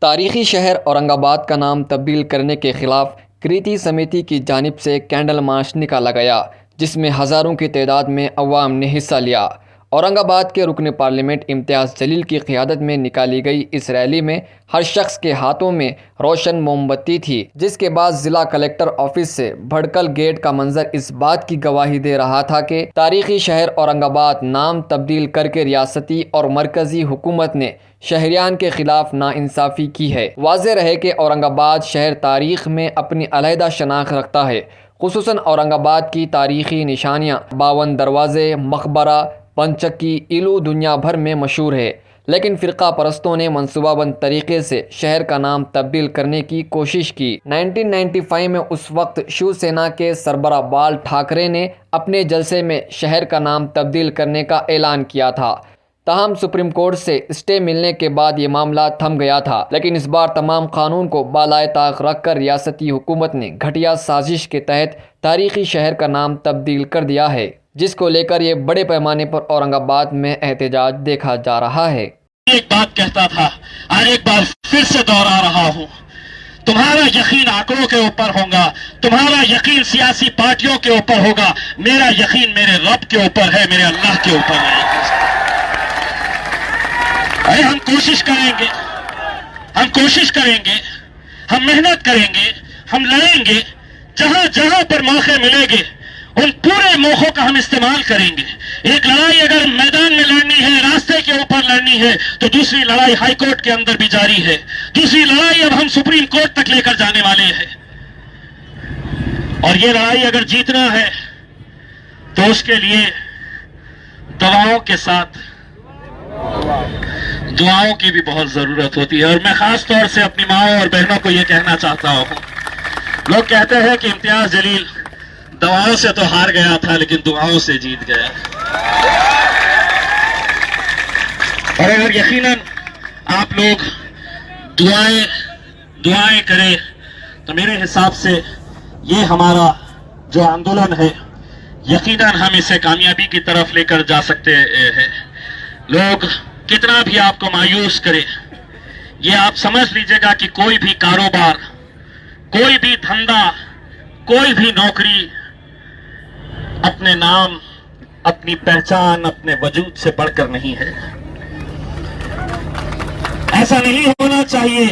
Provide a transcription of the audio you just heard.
تاریخی شہر اورنگ آباد کا نام تبدیل کرنے کے خلاف کریتی سمیتی کی جانب سے کینڈل مارچ نکالا گیا، جس میں ہزاروں کی تعداد میں عوام نے حصہ لیا۔ اورنگ آباد کے رکن پارلیمنٹ امتیاز جلیل کی قیادت میں نکالی گئی اس ریلی میں ہر شخص کے ہاتھوں میں روشن موم بتی تھی، جس کے بعد ضلع کلکٹر آفس سے بھٹکل گیٹ کا منظر اس بات کی گواہی دے رہا تھا کہ تاریخی شہر اورنگ آباد نام تبدیل کر کے ریاستی اور مرکزی حکومت نے شہریان کے خلاف ناانصافی کی ہے۔ واضح رہے کہ اورنگ آباد شہر تاریخ میں اپنی علیحدہ شناخت رکھتا ہے، خصوصاً اورنگ آباد کی تاریخی نشانیاں 52 دروازے، مقبرہ، پنچکی ایلو دنیا بھر میں مشہور ہے، لیکن فرقہ پرستوں نے منصوبہ بند طریقے سے شہر کا نام تبدیل کرنے کی کوشش کی۔ 1995 میں اس وقت شیو سینا کے سربراہ بال ٹھاکرے نے اپنے جلسے میں شہر کا نام تبدیل کرنے کا اعلان کیا تھا، تاہم سپریم کورٹ سے اسٹے ملنے کے بعد یہ معاملہ تھم گیا تھا، لیکن اس بار تمام قانون کو بالائے طاق رکھ کر ریاستی حکومت نے گھٹیا سازش کے تحت تاریخی شہر کا نام تبدیل کر دیا ہے، جس کو لے کر یہ بڑے پیمانے پر اورنگ آباد میں احتجاج دیکھا جا رہا ہے۔ ایک بات کہتا تھا اور ایک بار پھر سے دوہرا رہا ہوں، تمہارا یقین آنکڑوں کے اوپر ہوگا، تمہارا یقین سیاسی پارٹیوں کے اوپر ہوگا، میرا یقین میرے رب کے اوپر ہے، میرے اللہ کے اوپر ہے۔ ہم کوشش کریں گے، ہم محنت کریں گے، ہم لڑیں گے، جہاں جہاں پر موقع ملے گے ان پورے موقعوں کا ہم استعمال کریں گے۔ ایک لڑائی اگر میدان میں لڑنی ہے، راستے کے اوپر لڑنی ہے، تو دوسری لڑائی ہائی کورٹ کے اندر بھی جاری ہے، دوسری لڑائی اب ہم سپریم کورٹ تک لے کر جانے والے ہیں، اور یہ لڑائی اگر جیتنا ہے تو اس کے لیے دعاؤں کے ساتھ دعاؤں کی بھی بہت ضرورت ہوتی ہے۔ اور میں خاص طور سے اپنی ماؤں اور بہنوں کو یہ کہنا چاہتا ہوں، لوگ کہتے ہیں کہ امتیاز جلیل دعاؤں سے تو ہار گیا تھا لیکن دعاؤں سے جیت گیا، اور اگر یقیناً آپ لوگ دعائیں کریں تو میرے حساب سے یہ ہمارا جو آندولن ہے یقیناً ہم اسے کامیابی کی طرف لے کر جا سکتے ہیں۔ لوگ کتنا بھی آپ کو مایوس کرے، یہ آپ سمجھ لیجئے گا کہ کوئی بھی کاروبار، کوئی بھی دھندا، کوئی بھی نوکری اپنے نام، اپنی پہچان، اپنے وجود سے بڑھ کر نہیں ہے۔ ایسا نہیں ہونا چاہیے